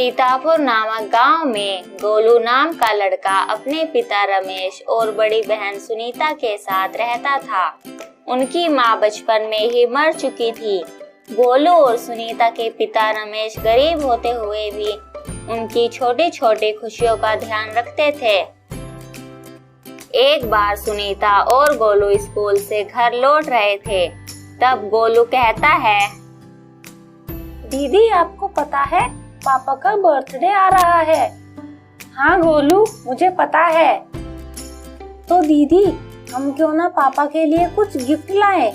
सीतापुर नामक गांव में गोलू नाम का लड़का अपने पिता रमेश और बड़ी बहन सुनीता के साथ रहता था। उनकी माँ बचपन में ही मर चुकी थी। गोलू और सुनीता के पिता रमेश गरीब होते हुए भी उनकी छोटी छोटी खुशियों का ध्यान रखते थे। एक बार सुनीता और गोलू स्कूल से घर लौट रहे थे, तब गोलू कहता है, दीदी आपको पता है पापा का बर्थडे आ रहा है। हाँ गोलू, मुझे पता है। तो दीदी हम क्यों ना पापा के लिए कुछ गिफ्ट लाएं?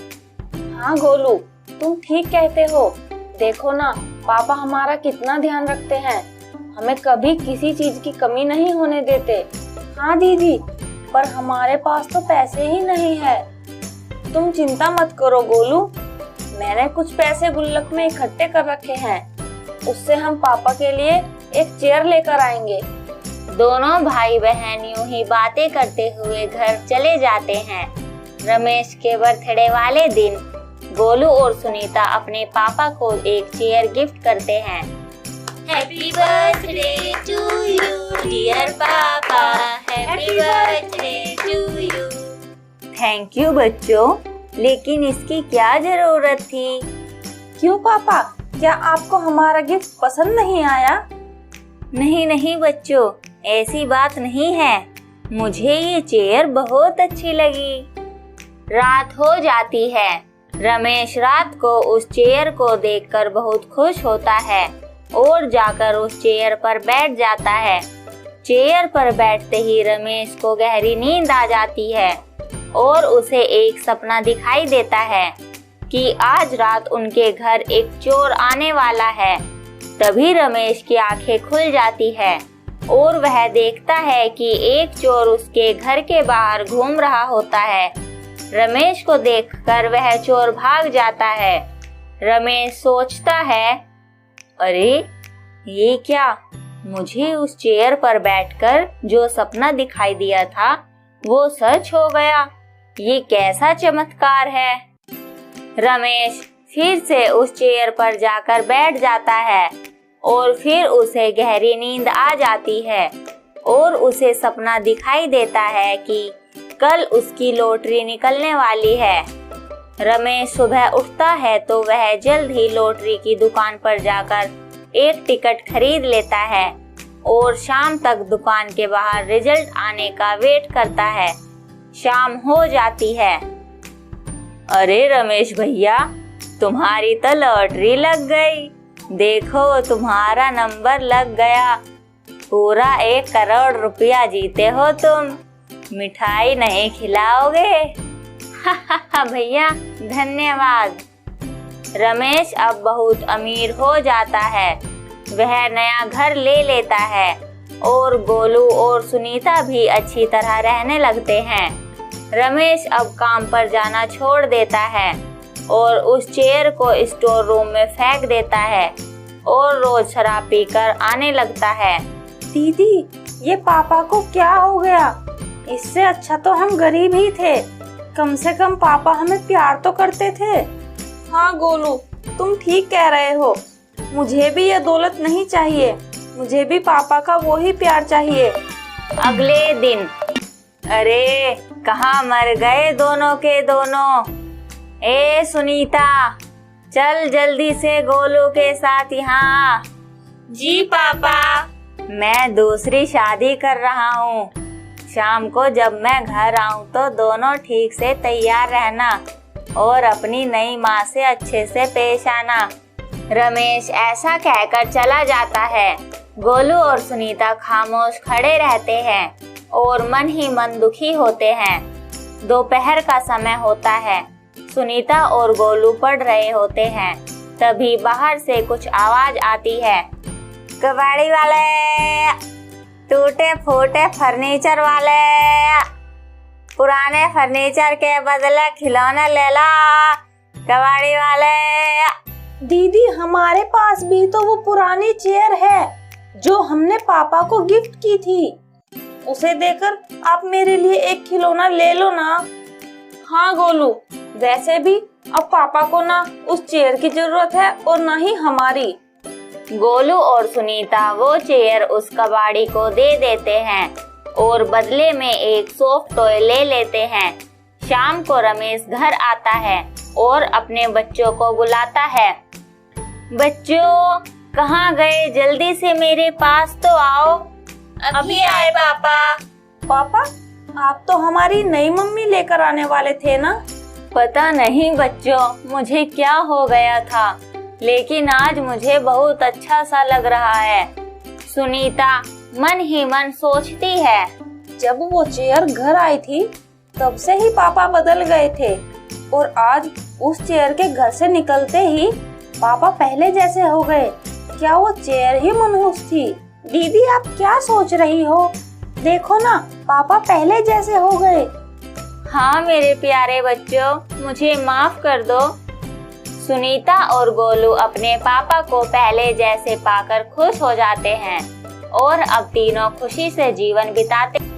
हाँ गोलू, तुम ठीक कहते हो। देखो ना, पापा हमारा कितना ध्यान रखते हैं, हमें कभी किसी चीज की कमी नहीं होने देते। हाँ दीदी, पर हमारे पास तो पैसे ही नहीं है। तुम चिंता मत करो गोलू, मैंने कुछ पैसे गुल्लक में इकट्ठे कर रखे हैं, उससे हम पापा के लिए एक चेयर लेकर आएंगे। दोनों भाई बहन यूं ही बातें करते हुए घर चले जाते हैं। रमेश के बर्थडे वाले दिन गोलू और सुनीता अपने पापा को एक चेयर गिफ्ट करते हैं। Happy birthday to you dear papa, happy birthday to you. Thank you बच्चों, लेकिन इसकी क्या जरूरत थी? क्यों पापा, क्या आपको हमारा गिफ्ट पसंद नहीं आया? नहीं नहीं बच्चों, ऐसी बात नहीं है, मुझे ये चेयर बहुत अच्छी लगी। रात हो जाती है। रमेश रात को उस चेयर को देखकर बहुत खुश होता है और जाकर उस चेयर पर बैठ जाता है। चेयर पर बैठते ही रमेश को गहरी नींद आ जाती है और उसे एक सपना दिखाई देता है कि आज रात उनके घर एक चोर आने वाला है। तभी रमेश की आंखें खुल जाती है और वह देखता है कि एक चोर उसके घर के बाहर घूम रहा होता है। रमेश को देखकर वह चोर भाग जाता है। रमेश सोचता है, अरे ये क्या, मुझे उस चेयर पर बैठकर जो सपना दिखाई दिया था वो सच हो गया। ये कैसा चमत्कार है। रमेश फिर से उस चेयर पर जाकर बैठ जाता है और फिर उसे गहरी नींद आ जाती है और उसे सपना दिखाई देता है कि कल उसकी लॉटरी निकलने वाली है। रमेश सुबह उठता है तो वह जल्द ही लॉटरी की दुकान पर जाकर एक टिकट खरीद लेता है और शाम तक दुकान के बाहर रिजल्ट आने का वेट करता है। शाम हो जाती है। अरे रमेश भैया, तुम्हारी तो लॉटरी लग गई। देखो तुम्हारा नंबर लग गया। पूरा 1 करोड़ रुपया जीते हो तुम। मिठाई नहीं खिलाओगे? भैया धन्यवाद। रमेश अब बहुत अमीर हो जाता है। वह नया घर ले लेता है और गोलू और सुनीता भी अच्छी तरह रहने लगते हैं। रमेश अब काम पर जाना छोड़ देता है और उस चेयर को स्टोर रूम में फेंक देता है और रोज शराब पीकर आने लगता है। दीदी, ये पापा को क्या हो गया? इससे अच्छा तो हम गरीब ही थे, कम से कम पापा हमें प्यार तो करते थे। हाँ गोलू, तुम ठीक कह रहे हो, मुझे भी ये दौलत नहीं चाहिए, मुझे भी पापा का वो ही प्यार चाहिए। अगले दिन, अरे कहाँ मर गए दोनों के दोनों? ए सुनीता, चल जल्दी से गोलू के साथ यहाँ। जी पापा। मैं दूसरी शादी कर रहा हूँ। शाम को जब मैं घर आऊँ तो दोनों ठीक से तैयार रहना और अपनी नई माँ से अच्छे से पेश आना। रमेश ऐसा कहकर चला जाता है। गोलू और सुनीता खामोश खड़े रहते हैं और मन ही मन दुखी होते हैं। दोपहर का समय होता है। सुनीता और गोलू पढ़ रहे होते हैं। तभी बाहर से कुछ आवाज आती है। कबाड़ी वाले, टूटे फूटे फर्नीचर वाले, पुराने फर्नीचर के बदले खिलौने ले ला। कबाड़ी वाले। दीदी, हमारे पास भी तो वो पुरानी चेयर है जो हमने पापा को गिफ्ट की थी। उसे देकर आप मेरे लिए एक खिलौना ले लो ना। हाँ गोलू, वैसे भी अब पापा को ना उस चेयर की जरूरत है और ना ही हमारी। गोलू और सुनीता वो चेयर उस कबाड़ी को दे देते हैं और बदले में एक सॉफ्ट टॉय ले लेते हैं। शाम को रमेश घर आता है और अपने बच्चों को बुलाता है। बच्चों, कहाँ गए? जल्दी से मेरे पास तो आओ। अभी आए पापा। पापा, आप तो हमारी नई मम्मी लेकर आने वाले थे ना? पता नहीं बच्चों, मुझे क्या हो गया था, लेकिन आज मुझे बहुत अच्छा सा लग रहा है। सुनीता मन ही मन सोचती है, जब वो चेयर घर आई थी तब से ही पापा बदल गए थे और आज उस चेयर के घर से निकलते ही पापा पहले जैसे हो गए। क्या वो चेयर ही मनहूस थी? दीदी, आप क्या सोच रही हो? देखो ना, पापा पहले जैसे हो गए। हाँ मेरे प्यारे बच्चों, मुझे माफ कर दो। सुनीता और गोलू अपने पापा को पहले जैसे पाकर खुश हो जाते हैं और अब तीनों खुशी से जीवन बिताते